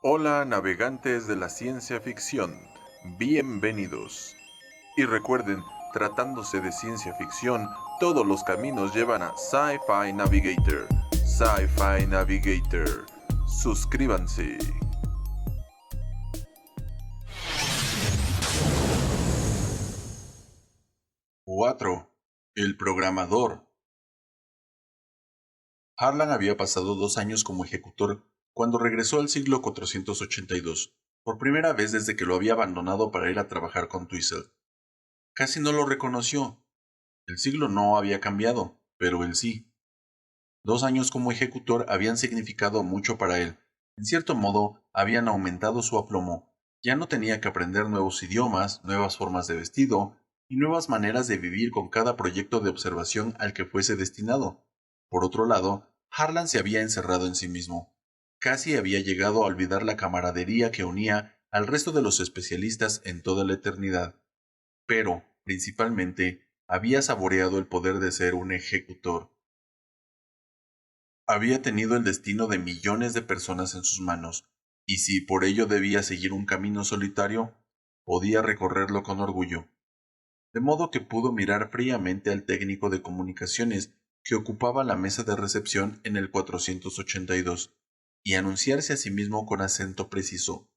Hola navegantes de la ciencia ficción, bienvenidos. Y recuerden, tratándose de ciencia ficción, todos los caminos llevan a Sci-Fi Navigator. Sci-Fi Navigator. Suscríbanse. 4. El programador. Harlan había pasado 2 años como ejecutor cuando regresó al siglo 482, por primera vez desde que lo había abandonado para ir a trabajar con Twizzle. Casi no lo reconoció. El siglo no había cambiado, pero él sí. 2 años como ejecutor habían significado mucho para él. En cierto modo, habían aumentado su aplomo. Ya no tenía que aprender nuevos idiomas, nuevas formas de vestido y nuevas maneras de vivir con cada proyecto de observación al que fuese destinado. Por otro lado, Harlan se había encerrado en sí mismo. Casi había llegado a olvidar la camaradería que unía al resto de los especialistas en toda la eternidad. Pero, principalmente, había saboreado el poder de ser un ejecutor. Había tenido el destino de millones de personas en sus manos, y si por ello debía seguir un camino solitario, podía recorrerlo con orgullo. De modo que pudo mirar fríamente al técnico de comunicaciones que ocupaba la mesa de recepción en el 482, y anunciarse a sí mismo con acento preciso.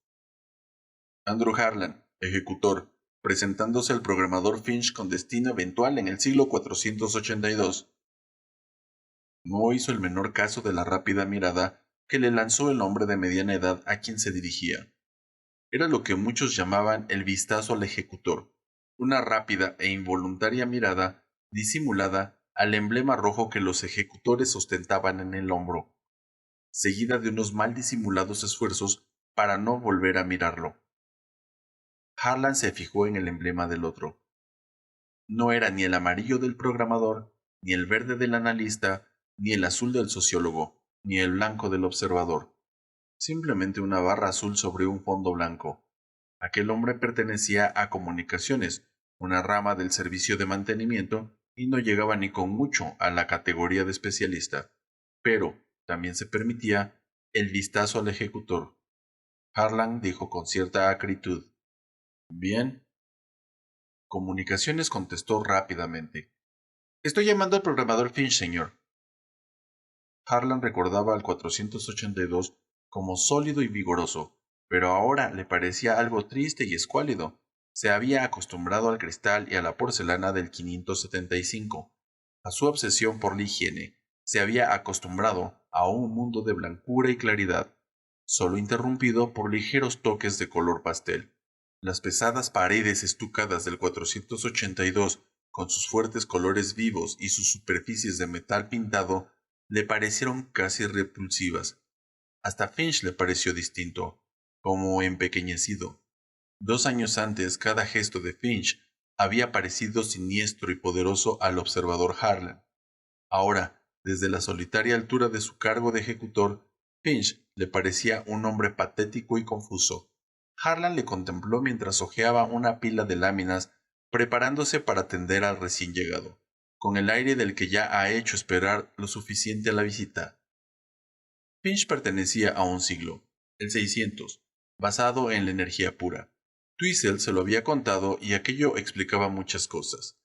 Andrew Harlan, ejecutor, presentándose al programador Finch con destino eventual en el siglo 482. No hizo el menor caso de la rápida mirada que le lanzó el hombre de mediana edad a quien se dirigía. Era lo que muchos llamaban el vistazo al ejecutor, una rápida e involuntaria mirada disimulada al emblema rojo que los ejecutores ostentaban en el hombro, seguida de unos mal disimulados esfuerzos para no volver a mirarlo. Harlan se fijó en el emblema del otro. No era ni el amarillo del programador, ni el verde del analista, ni el azul del sociólogo, ni el blanco del observador. Simplemente una barra azul sobre un fondo blanco. Aquel hombre pertenecía a comunicaciones, una rama del servicio de mantenimiento, y no llegaba ni con mucho a la categoría de especialista. Pero también se permitía el vistazo al ejecutor. Harlan dijo con cierta acritud: Bien. Comunicaciones contestó rápidamente: Estoy llamando al programador Finch, señor. Harlan recordaba al 482 como sólido y vigoroso, pero ahora le parecía algo triste y escuálido. Se había acostumbrado al cristal y a la porcelana del 575, a su obsesión por la higiene. Se había acostumbrado a un mundo de blancura y claridad, solo interrumpido por ligeros toques de color pastel. Las pesadas paredes estucadas del 482, con sus fuertes colores vivos y sus superficies de metal pintado, le parecieron casi repulsivas. Hasta Finch le pareció distinto, como empequeñecido. 2 años antes, cada gesto de Finch había parecido siniestro y poderoso al observador Harlan. Ahora, desde la solitaria altura de su cargo de ejecutor, Finch le parecía un hombre patético y confuso. Harlan le contempló mientras hojeaba una pila de láminas, preparándose para atender al recién llegado, con el aire del que ya ha hecho esperar lo suficiente a la visita. Finch pertenecía a un siglo, el 600, basado en la energía pura. Twizzle se lo había contado y aquello explicaba muchas cosas.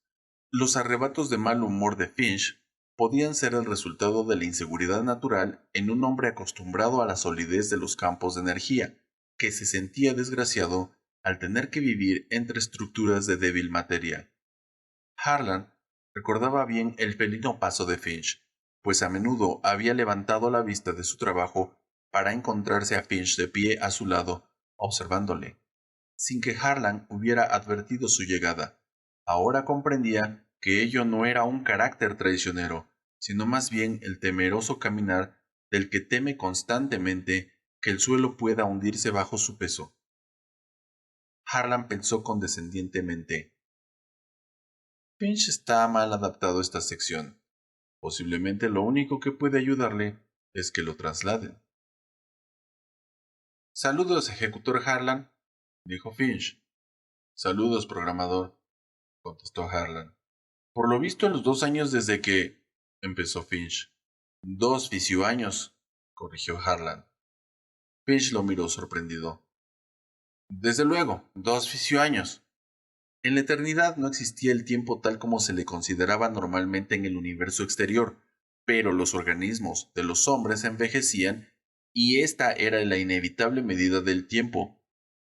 Los arrebatos de mal humor de Finch podían ser el resultado de la inseguridad natural en un hombre acostumbrado a la solidez de los campos de energía, que se sentía desgraciado al tener que vivir entre estructuras de débil materia. Harlan recordaba bien el felino paso de Finch, pues a menudo había levantado la vista de su trabajo para encontrarse a Finch de pie a su lado, observándole, sin que Harlan hubiera advertido su llegada. Ahora comprendía que ello no era un carácter traicionero, sino más bien el temeroso caminar del que teme constantemente que el suelo pueda hundirse bajo su peso. Harlan pensó condescendientemente: Finch está mal adaptado a esta sección. Posiblemente lo único que puede ayudarle es que lo trasladen. Saludos, ejecutor Harlan, dijo Finch. Saludos, programador, contestó Harlan. Por lo visto en los 2 años desde que... empezó Finch. 2 vicio años, corrigió Harlan. Finch lo miró sorprendido. Desde luego, 2 fisioaños. En la eternidad no existía el tiempo tal como se le consideraba normalmente en el universo exterior, pero los organismos de los hombres envejecían y esta era la inevitable medida del tiempo,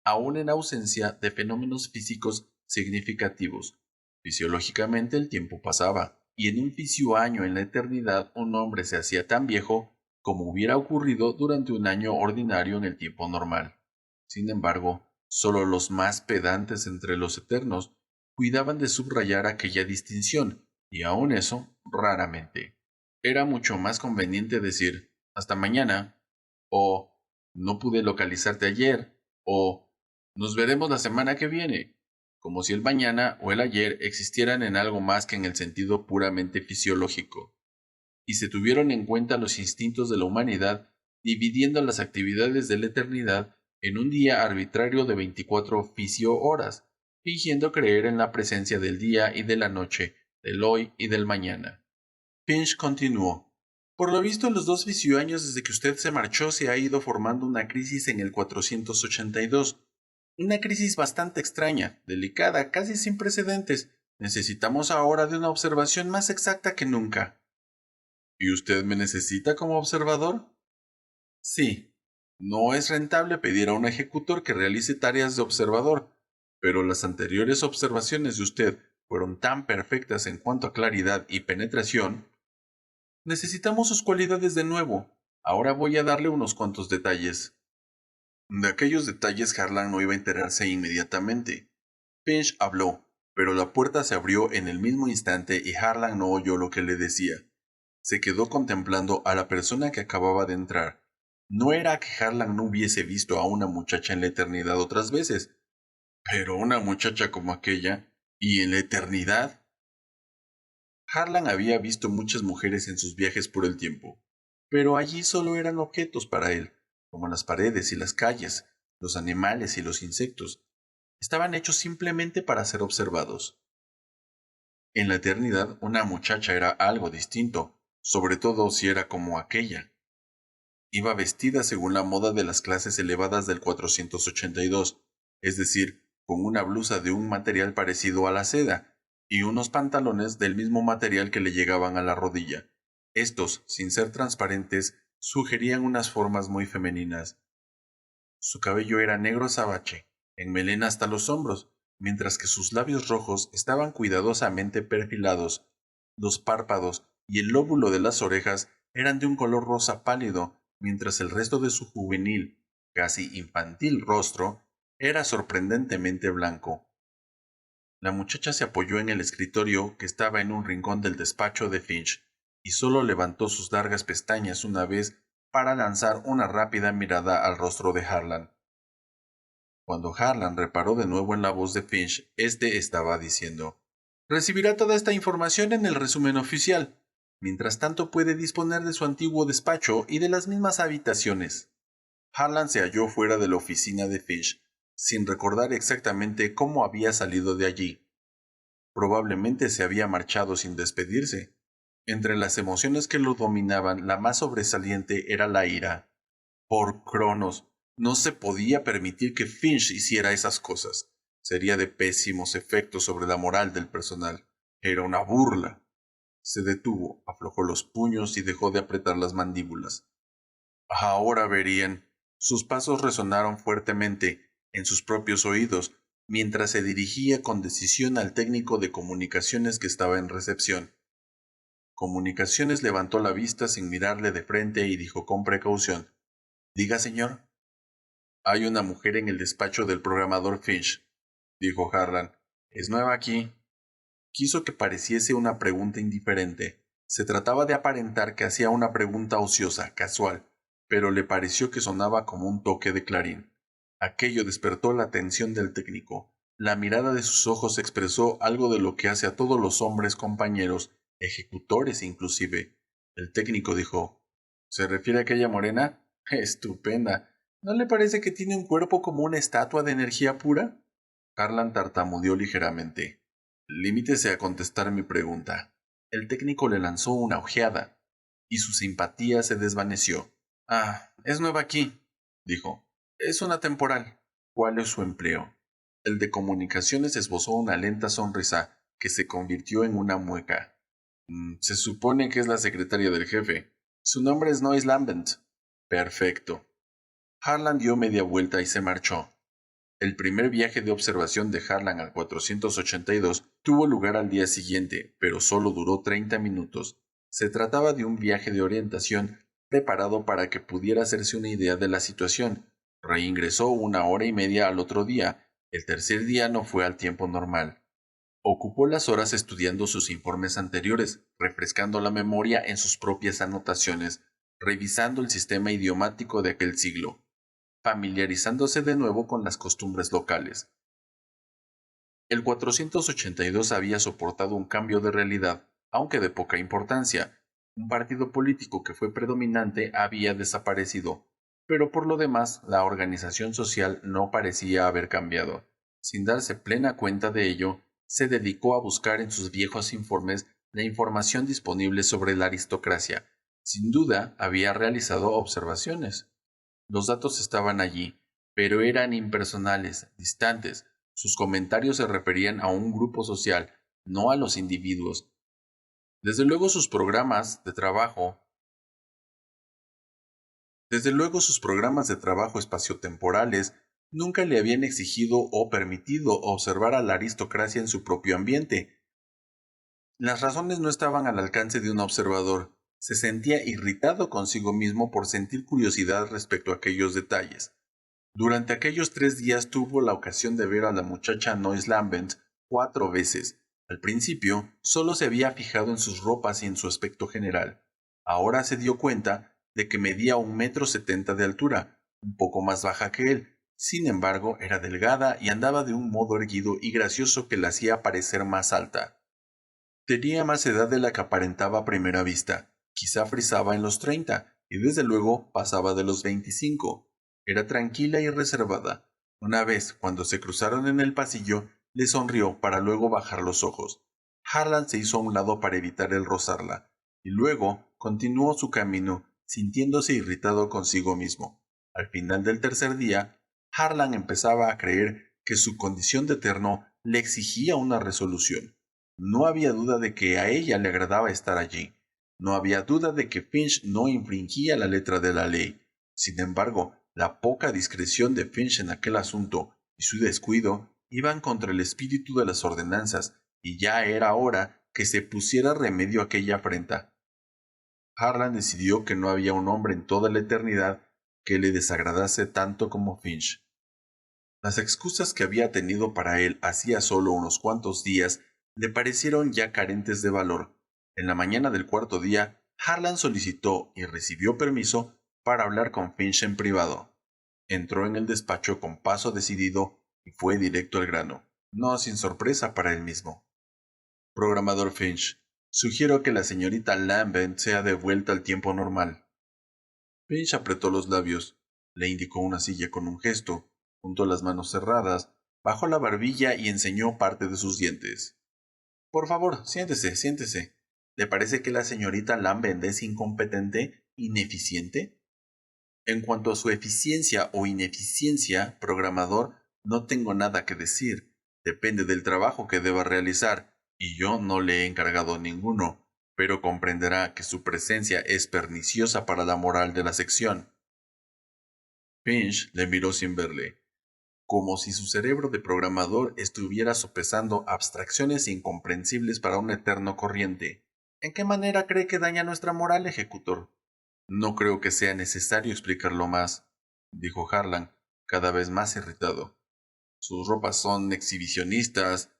aun en ausencia de fenómenos físicos significativos. Fisiológicamente el tiempo pasaba, y en un fisioaño en la eternidad un hombre se hacía tan viejo como hubiera ocurrido durante un año ordinario en el tiempo normal. Sin embargo, solo los más pedantes entre los eternos cuidaban de subrayar aquella distinción, y aun eso, raramente. Era mucho más conveniente decir hasta mañana, o no pude localizarte ayer, o nos veremos la semana que viene, como si el mañana o el ayer existieran en algo más que en el sentido puramente fisiológico, y se tuvieron en cuenta los instintos de la humanidad, dividiendo las actividades de la eternidad en un día arbitrario de 24 fisio-horas, fingiendo creer en la presencia del día y de la noche, del hoy y del mañana. Finch continuó. Por lo visto, en los 2 fisioaños desde que usted se marchó se ha ido formando una crisis en el 482. Una crisis bastante extraña, delicada, casi sin precedentes. Necesitamos ahora de una observación más exacta que nunca. ¿Y usted me necesita como observador? Sí. No es rentable pedir a un ejecutor que realice tareas de observador, pero las anteriores observaciones de usted fueron tan perfectas en cuanto a claridad y penetración. Necesitamos sus cualidades de nuevo. Ahora voy a darle unos cuantos detalles. De aquellos detalles Harlan no iba a enterarse inmediatamente. Finch habló, pero la puerta se abrió en el mismo instante y Harlan no oyó lo que le decía. Se quedó contemplando a la persona que acababa de entrar. No era que Harlan no hubiese visto a una muchacha en la eternidad otras veces, pero una muchacha como aquella, y en la eternidad. Harlan había visto muchas mujeres en sus viajes por el tiempo, pero allí solo eran objetos para él, como las paredes y las calles, los animales y los insectos. Estaban hechos simplemente para ser observados. En la eternidad, una muchacha era algo distinto, sobre todo si era como aquella. Iba vestida según la moda de las clases elevadas del 482, es decir, con una blusa de un material parecido a la seda y unos pantalones del mismo material que le llegaban a la rodilla. Estos, sin ser transparentes, sugerían unas formas muy femeninas. Su cabello era negro azabache, en melena hasta los hombros, mientras que sus labios rojos estaban cuidadosamente perfilados. Los párpados y el lóbulo de las orejas eran de un color rosa pálido, mientras el resto de su juvenil, casi infantil rostro era sorprendentemente blanco. La muchacha se apoyó en el escritorio que estaba en un rincón del despacho de Finch, y solo levantó sus largas pestañas una vez para lanzar una rápida mirada al rostro de Harlan. Cuando Harlan reparó de nuevo en la voz de Finch, éste estaba diciendo: recibirá toda esta información en el resumen oficial. Mientras tanto puede disponer de su antiguo despacho y de las mismas habitaciones. Harlan se halló fuera de la oficina de Finch, sin recordar exactamente cómo había salido de allí. Probablemente se había marchado sin despedirse. Entre las emociones que lo dominaban, la más sobresaliente era la ira. Por Cronos, no se podía permitir que Finch hiciera esas cosas. Sería de pésimos efectos sobre la moral del personal. Era una burla. Se detuvo, aflojó los puños y dejó de apretar las mandíbulas. Ahora verían. Sus pasos resonaron fuertemente en sus propios oídos, mientras se dirigía con decisión al técnico de comunicaciones que estaba en recepción. Comunicaciones levantó la vista sin mirarle de frente y dijo con precaución: diga, señor. Hay una mujer en el despacho del programador Finch, dijo Harlan. Es nueva aquí. Quiso que pareciese una pregunta indiferente. Se trataba de aparentar que hacía una pregunta ociosa, casual, pero le pareció que sonaba como un toque de clarín. Aquello despertó la atención del técnico. La mirada de sus ojos expresó algo de lo que hace a todos los hombres compañeros, ejecutores inclusive. El técnico dijo: ¿se refiere a aquella morena? Estupenda. ¿No le parece que tiene un cuerpo como una estatua de energía pura? Harlan tartamudeó ligeramente. Limítese a contestar mi pregunta. El técnico le lanzó una ojeada, y su simpatía se desvaneció. Ah, es nueva aquí, dijo. Es una temporal. ¿Cuál es su empleo? El de comunicaciones esbozó una lenta sonrisa que se convirtió en una mueca. Se supone que es la secretaria del jefe. Su nombre es Noise Lambent. Perfecto. Harlan dio media vuelta y se marchó. El primer viaje de observación de Harlan al 482 tuvo lugar al día siguiente, pero solo duró 30 minutos. Se trataba de un viaje de orientación preparado para que pudiera hacerse una idea de la situación. Reingresó 1 hora y media al otro día. El tercer día no fue al tiempo normal. Ocupó las horas estudiando sus informes anteriores, refrescando la memoria en sus propias anotaciones, revisando el sistema idiomático de aquel siglo, familiarizándose de nuevo con las costumbres locales. El 482 había soportado un cambio de realidad, aunque de poca importancia. Un partido político que fue predominante había desaparecido, pero por lo demás la organización social no parecía haber cambiado. Sin darse plena cuenta de ello, se dedicó a buscar en sus viejos informes la información disponible sobre la aristocracia. Sin duda, había realizado observaciones. Los datos estaban allí, pero eran impersonales, distantes. Sus comentarios se referían a un grupo social, no a los individuos. Desde luego sus programas de trabajo espaciotemporales nunca le habían exigido o permitido observar a la aristocracia en su propio ambiente. Las razones no estaban al alcance de un observador. Se sentía irritado consigo mismo por sentir curiosidad respecto a aquellos detalles. Durante aquellos 3 días tuvo la ocasión de ver a la muchacha Noise Lambent 4 veces. Al principio, solo se había fijado en sus ropas y en su aspecto general. Ahora se dio cuenta de que medía 1,70 m de altura, un poco más baja que él. Sin embargo, era delgada y andaba de un modo erguido y gracioso que la hacía parecer más alta. Tenía más edad de la que aparentaba a primera vista. Quizá frisaba en los 30, y desde luego pasaba de los 25. Era tranquila y reservada. Una vez, cuando se cruzaron en el pasillo, le sonrió para luego bajar los ojos. Harlan se hizo a un lado para evitar el rozarla, y luego continuó su camino, sintiéndose irritado consigo mismo. Al final del tercer día, Harlan empezaba a creer que su condición de eterno le exigía una resolución. No había duda de que a ella le agradaba estar allí. No había duda de que Finch no infringía la letra de la ley. Sin embargo, la poca discreción de Finch en aquel asunto y su descuido iban contra el espíritu de las ordenanzas, y ya era hora que se pusiera remedio a aquella afrenta. Harlan decidió que no había un hombre en toda la eternidad que le desagradase tanto como Finch. Las excusas que había tenido para él hacía solo unos cuantos días le parecieron ya carentes de valor. En la mañana del cuarto día, Harlan solicitó y recibió permiso para hablar con Finch en privado. Entró en el despacho con paso decidido y fue directo al grano, no sin sorpresa para él mismo. Programador Finch, sugiero que la señorita Lambent sea devuelta al tiempo normal. Finch apretó los labios, le indicó una silla con un gesto, juntó las manos cerradas, bajó la barbilla y enseñó parte de sus dientes. Por favor, siéntese, siéntese. ¿Le parece que la señorita Lambent es incompetente, ineficiente? En cuanto a su eficiencia o ineficiencia, programador, no tengo nada que decir. Depende del trabajo que deba realizar, y yo no le he encargado ninguno, pero comprenderá que su presencia es perniciosa para la moral de la sección. Finch le miró sin verle, como si su cerebro de programador estuviera sopesando abstracciones incomprensibles para un eterno corriente. ¿En qué manera cree que daña nuestra moral, ejecutor? No creo que sea necesario explicarlo más, dijo Harlan, cada vez más irritado. Sus ropas son exhibicionistas,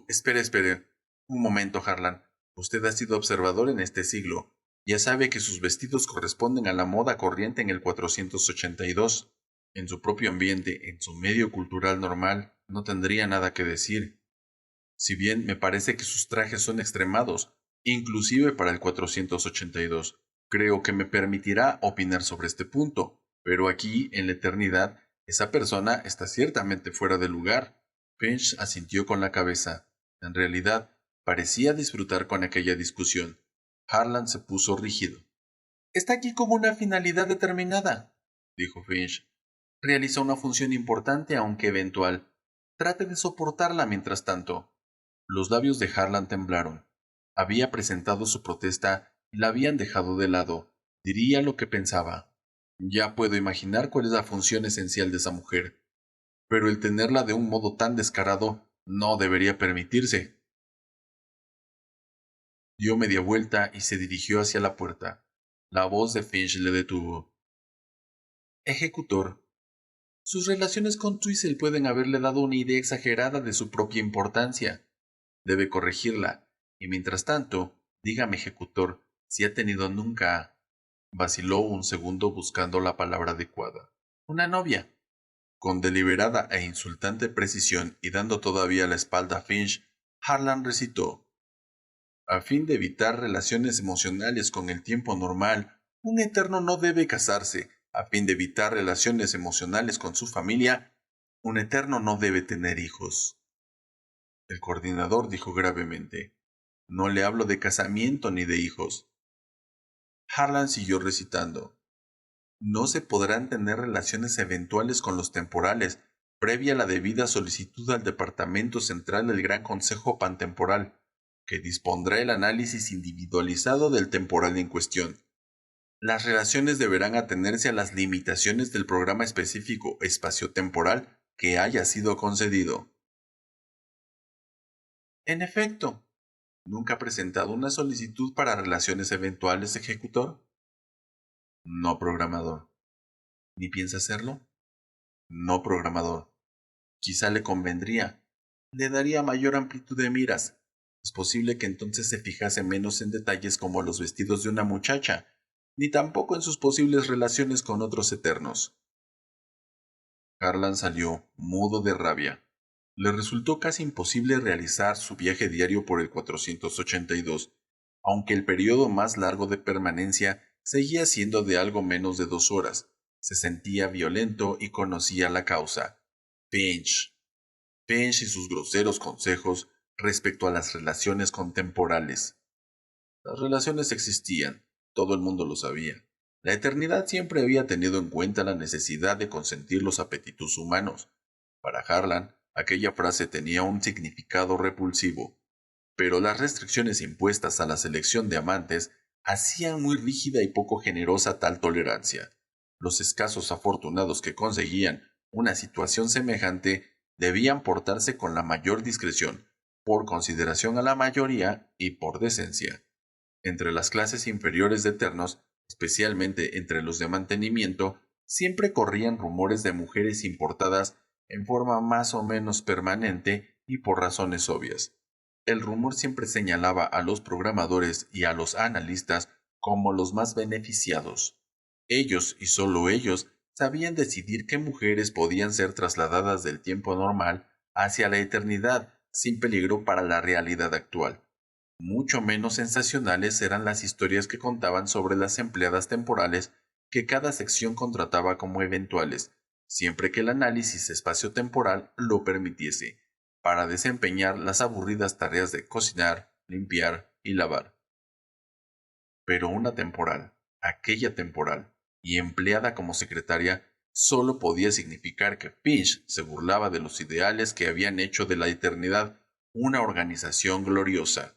Espere. Un momento, Harlan. Usted ha sido observador en este siglo. Ya sabe que sus vestidos corresponden a la moda corriente en el 482. En su propio ambiente, en su medio cultural normal, no tendría nada que decir. Si bien me parece que sus trajes son extremados, inclusive para el 482, creo que me permitirá opinar sobre este punto, pero aquí, en la eternidad, esa persona está ciertamente fuera de lugar. Finch asintió con la cabeza. En realidad, parecía disfrutar con aquella discusión. Harlan se puso rígido. Está aquí con una finalidad determinada, dijo Finch. Realiza una función importante aunque eventual. Trate de soportarla mientras tanto. Los labios de Harlan temblaron. Había presentado su protesta y la habían dejado de lado. Diría lo que pensaba. Ya puedo imaginar cuál es la función esencial de esa mujer. Pero el tenerla de un modo tan descarado no debería permitirse. Dio media vuelta y se dirigió hacia la puerta. La voz de Finch le detuvo. Ejecutor. Sus relaciones con Twizzle pueden haberle dado una idea exagerada de su propia importancia. Debe corregirla. Y mientras tanto, dígame, ejecutor, si ha tenido nunca... Vaciló un segundo buscando la palabra adecuada. Una novia. Con deliberada e insultante precisión y dando todavía la espalda a Finch, Harlan recitó: a fin de evitar relaciones emocionales con el tiempo normal, un eterno no debe casarse. A fin de evitar relaciones emocionales con su familia, un eterno no debe tener hijos. El coordinador dijo gravemente: no le hablo de casamiento ni de hijos. Harlan siguió recitando: no se podrán tener relaciones eventuales con los temporales, previa la debida solicitud al Departamento Central del Gran Consejo Pantemporal, que dispondrá el análisis individualizado del temporal en cuestión. Las relaciones deberán atenerse a las limitaciones del programa específico espaciotemporal que haya sido concedido. En efecto, ¿nunca ha presentado una solicitud para relaciones eventuales, ejecutor? No, programador. ¿Ni piensa hacerlo? No, programador. Quizá le convendría. Le daría mayor amplitud de miras. Es posible que entonces se fijase menos en detalles como los vestidos de una muchacha, ni tampoco en sus posibles relaciones con otros eternos. Harlan salió, mudo de rabia. Le resultó casi imposible realizar su viaje diario por el 482, aunque el periodo más largo de permanencia seguía siendo de algo menos de 2 horas. Se sentía violento y conocía la causa. Finch. Finch y sus groseros consejos respecto a las relaciones contemporales. Las relaciones existían, todo el mundo lo sabía. La eternidad siempre había tenido en cuenta la necesidad de consentir los apetitos humanos. Para Harlan, aquella frase tenía un significado repulsivo, pero las restricciones impuestas a la selección de amantes hacían muy rígida y poco generosa tal tolerancia. Los escasos afortunados que conseguían una situación semejante debían portarse con la mayor discreción, por consideración a la mayoría y por decencia. Entre las clases inferiores de eternos, especialmente entre los de mantenimiento, siempre corrían rumores de mujeres importadas en forma más o menos permanente y por razones obvias. El rumor siempre señalaba a los programadores y a los analistas como los más beneficiados. Ellos y solo ellos sabían decidir qué mujeres podían ser trasladadas del tiempo normal hacia la eternidad sin peligro para la realidad actual. Mucho menos sensacionales eran las historias que contaban sobre las empleadas temporales que cada sección contrataba como eventuales, siempre que el análisis espaciotemporal lo permitiese, para desempeñar las aburridas tareas de cocinar, limpiar y lavar. Pero una temporal, aquella temporal, y empleada como secretaria, solo podía significar que Finch se burlaba de los ideales que habían hecho de la eternidad una organización gloriosa.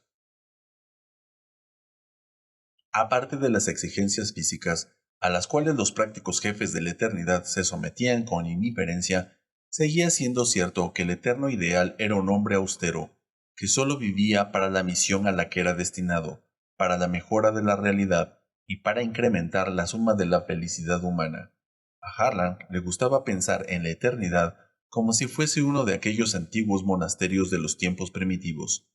Aparte de las exigencias físicas, a las cuales los prácticos jefes de la eternidad se sometían con indiferencia, seguía siendo cierto que el eterno ideal era un hombre austero, que solo vivía para la misión a la que era destinado, para la mejora de la realidad y para incrementar la suma de la felicidad humana. A Harlan le gustaba pensar en la eternidad como si fuese uno de aquellos antiguos monasterios de los tiempos primitivos.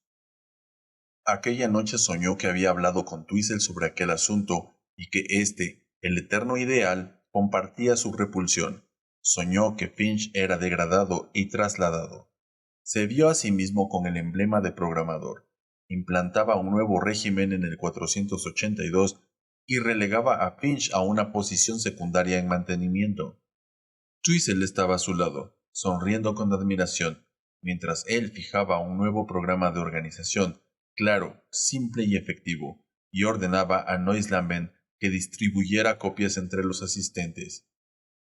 Aquella noche soñó que había hablado con Twizzle sobre aquel asunto y que éste, el eterno ideal, compartía su repulsión. Soñó que Finch era degradado y trasladado. Se vio a sí mismo con el emblema de programador. Implantaba un nuevo régimen en el 482 y relegaba a Finch a una posición secundaria en mantenimiento. Twizzle estaba a su lado, sonriendo con admiración, mientras él fijaba un nuevo programa de organización, claro, simple y efectivo, y ordenaba a Noislamben que distribuyera copias entre los asistentes.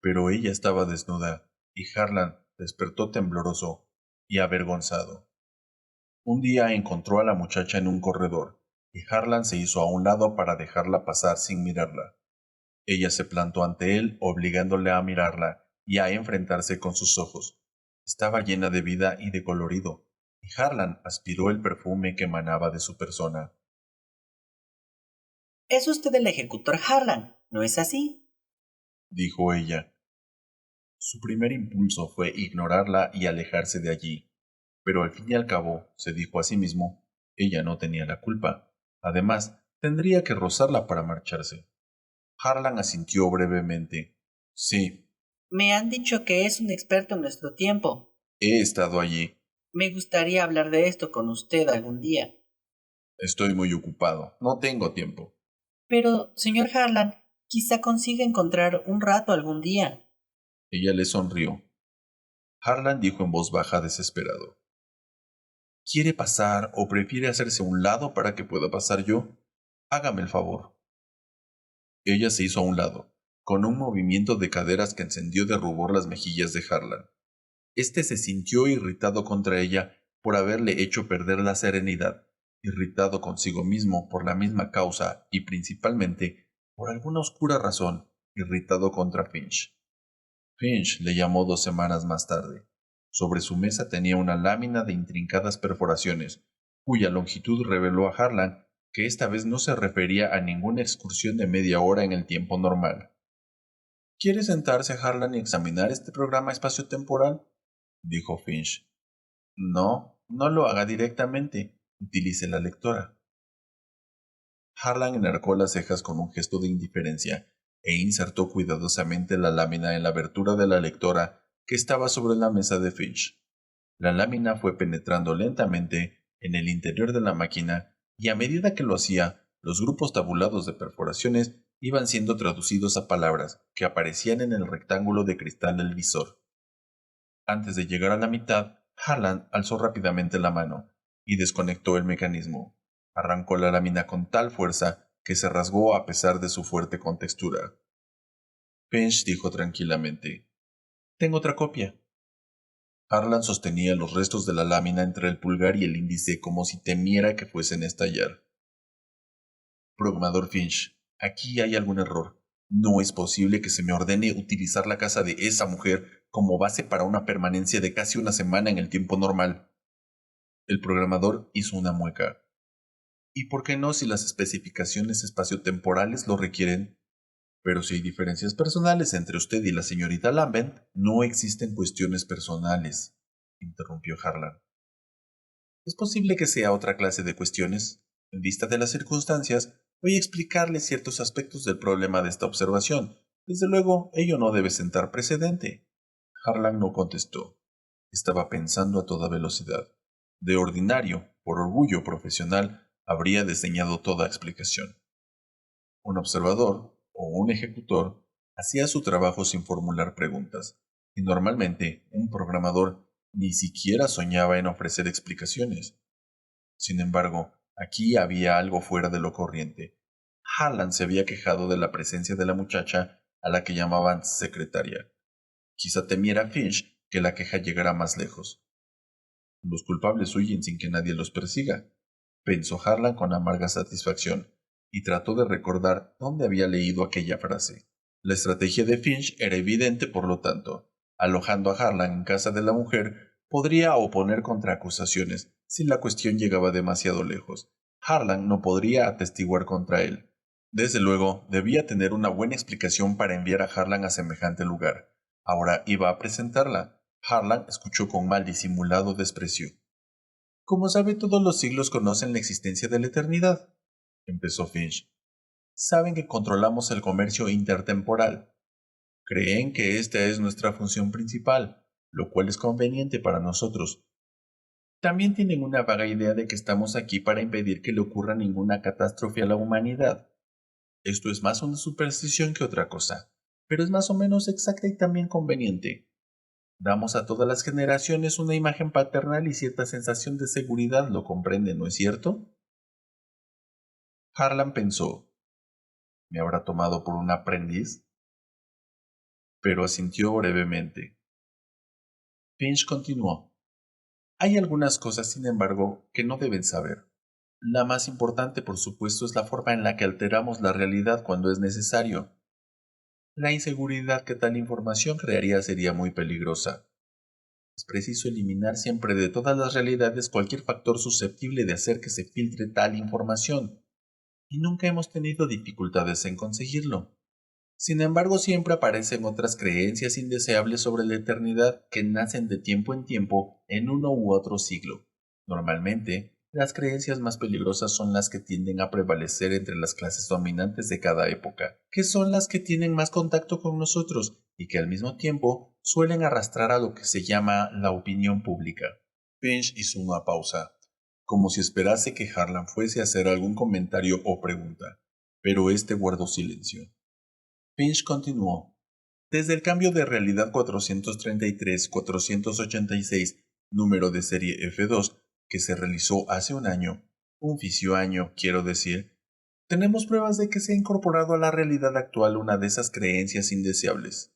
pero ella estaba desnuda, y Harlan despertó tembloroso y avergonzado. Un día encontró a la muchacha en un corredor, y Harlan se hizo a un lado para dejarla pasar sin mirarla. Ella se plantó ante él, obligándole a mirarla y a enfrentarse con sus ojos. Estaba llena de vida y de colorido, y Harlan aspiró el perfume que emanaba de su persona. Es usted el ejecutor Harlan, ¿no es así? Dijo ella. Su primer impulso fue ignorarla y alejarse de allí, pero al fin y al cabo, se dijo a sí mismo, ella no tenía la culpa. Además, tendría que rozarla para marcharse. Harlan asintió brevemente. Sí, Me han dicho que es un experto en nuestro tiempo. he estado allí. Me gustaría hablar de esto con usted algún día. Estoy muy ocupado. No tengo tiempo. Pero, señor Harlan, quizá consiga encontrar un rato algún día. Ella le sonrió. Harlan dijo en voz baja desesperado. ¿Quiere pasar o prefiere hacerse a un lado para que pueda pasar yo? Hágame el favor. Ella se hizo a un lado, con un movimiento de caderas que encendió de rubor las mejillas de Harlan. Este se sintió irritado contra ella por haberle hecho perder la serenidad, irritado consigo mismo por la misma causa y principalmente, por alguna oscura razón, irritado contra Finch. Finch le llamó 2 semanas más tarde. Sobre su mesa tenía una lámina de intrincadas perforaciones, cuya longitud reveló a Harlan que esta vez no se refería a ninguna excursión de media hora en el tiempo normal. ¿Quiere sentarse, Harlan, y examinar este programa espaciotemporal? Dijo Finch. No, no lo haga directamente. Utilice la lectora. Harlan enarcó las cejas con un gesto de indiferencia e insertó cuidadosamente la lámina en la abertura de la lectora que estaba sobre la mesa de Finch. La lámina fue penetrando lentamente en el interior de la máquina y a medida que lo hacía, los grupos tabulados de perforaciones iban siendo traducidos a palabras que aparecían en el rectángulo de cristal del visor. Antes de llegar a la mitad, Harlan alzó rápidamente la mano y desconectó el mecanismo. Arrancó la lámina con tal fuerza que se rasgó a pesar de su fuerte contextura. Finch dijo tranquilamente, «Tengo otra copia». Harlan sostenía los restos de la lámina entre el pulgar y el índice como si temiera que fuesen a estallar. Programador Finch, aquí hay algún error. No es posible que se me ordene utilizar la casa de esa mujer como base para una permanencia de casi una semana en el tiempo normal. El programador hizo una mueca. ¿Y por qué no si las especificaciones espaciotemporales lo requieren? Pero si hay diferencias personales entre usted y la señorita Lambent, no existen cuestiones personales, interrumpió Harlan. Es posible que sea otra clase de cuestiones. En vista de las circunstancias, voy a explicarle ciertos aspectos del problema de esta observación. Desde luego, ello no debe sentar precedente. Harlan no contestó. Estaba pensando a toda velocidad. De ordinario, por orgullo profesional, habría desdeñado toda explicación. Un observador, o un ejecutor, hacía su trabajo sin formular preguntas, y normalmente un programador ni siquiera soñaba en ofrecer explicaciones. Sin embargo, aquí había algo fuera de lo corriente. Harlan se había quejado de la presencia de la muchacha a la que llamaban secretaria. Quizá temiera Finch que la queja llegara más lejos. Los culpables huyen sin que nadie los persiga, pensó Harlan con amarga satisfacción, y trató de recordar dónde había leído aquella frase. La estrategia de Finch era evidente, por lo tanto. Alojando a Harlan en casa de la mujer, podría oponer contraacusaciones si la cuestión llegaba demasiado lejos. Harlan no podría atestiguar contra él. Desde luego, debía tener una buena explicación para enviar a Harlan a semejante lugar. Ahora iba a presentarla. Harlan escuchó con mal disimulado desprecio. Como sabe, todos los siglos conocen la existencia de la eternidad, empezó Finch. Saben que controlamos el comercio intertemporal. Creen que esta es nuestra función principal, lo cual es conveniente para nosotros. También tienen una vaga idea de que estamos aquí para impedir que le ocurra ninguna catástrofe a la humanidad. Esto es más una superstición que otra cosa, pero es más o menos exacta y también conveniente. Damos a todas las generaciones una imagen paternal y cierta sensación de seguridad, ¿lo comprende, no es cierto? Harlan pensó, ¿me habrá tomado por un aprendiz? pero asintió brevemente. Finch continuó. Hay algunas cosas, sin embargo, que no deben saber. La más importante, por supuesto, es la forma en la que alteramos la realidad cuando es necesario. La inseguridad que tal información crearía sería muy peligrosa. Es preciso eliminar siempre de todas las realidades cualquier factor susceptible de hacer que se filtre tal información, y nunca hemos tenido dificultades en conseguirlo. Sin embargo, siempre aparecen otras creencias indeseables sobre la eternidad que nacen de tiempo en tiempo en uno u otro siglo. Normalmente, las creencias más peligrosas son las que tienden a prevalecer entre las clases dominantes de cada época, que son las que tienen más contacto con nosotros y que al mismo tiempo suelen arrastrar a lo que se llama la opinión pública. Finch hizo una pausa, como si esperase que Harlan fuese a hacer algún comentario o pregunta, pero este guardó silencio. Finch continuó. Desde el cambio de realidad 433-486, número de serie F2, que se realizó hace un fisio año, quiero decir, tenemos pruebas de que se ha incorporado a la realidad actual una de esas creencias indeseables.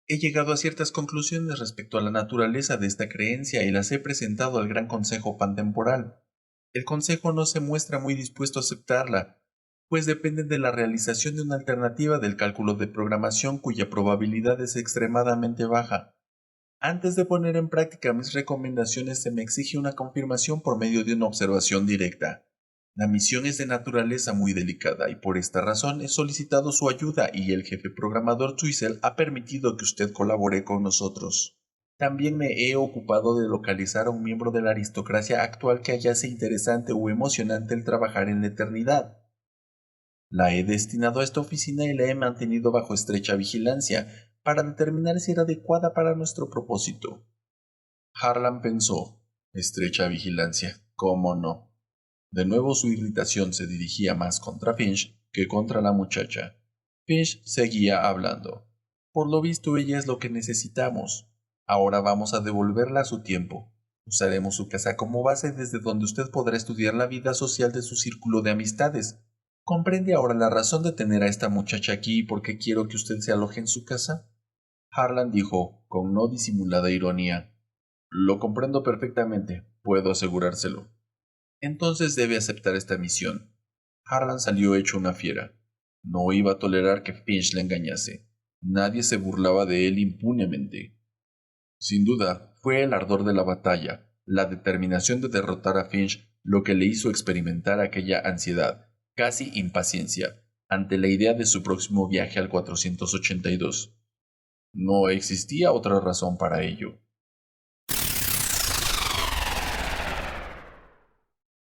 He llegado a ciertas conclusiones respecto a la naturaleza de esta creencia y las he presentado al Gran Consejo Pantemporal. El Consejo no se muestra muy dispuesto a aceptarla, pues depende de la realización de una alternativa del cálculo de programación cuya probabilidad es extremadamente baja. Antes de poner en práctica mis recomendaciones se me exige una confirmación por medio de una observación directa. La misión es de naturaleza muy delicada y por esta razón he solicitado su ayuda y el jefe programador Twizzle ha permitido que usted colabore con nosotros. También me he ocupado de localizar a un miembro de la aristocracia actual que hallase interesante o emocionante el trabajar en la eternidad. La he destinado a esta oficina y la he mantenido bajo estrecha vigilancia para determinar si era adecuada para nuestro propósito. Harlan pensó. Estrecha vigilancia, ¿cómo no? De nuevo su irritación se dirigía más contra Finch que contra la muchacha. Finch seguía hablando. Por lo visto ella es lo que necesitamos. Ahora vamos a devolverla a su tiempo. Usaremos su casa como base desde donde usted podrá estudiar la vida social de su círculo de amistades. ¿Comprende ahora la razón de tener a esta muchacha aquí y por qué quiero que usted se aloje en su casa? Harlan dijo, con no disimulada ironía. Lo comprendo perfectamente, puedo asegurárselo. Entonces debe aceptar esta misión. Harlan salió hecho una fiera. No iba a tolerar que Finch le engañase. Nadie se burlaba de él impunemente. Sin duda, fue el ardor de la batalla, la determinación de derrotar a Finch lo que le hizo experimentar aquella ansiedad, casi impaciencia, ante la idea de su próximo viaje al 482. No existía otra razón para ello.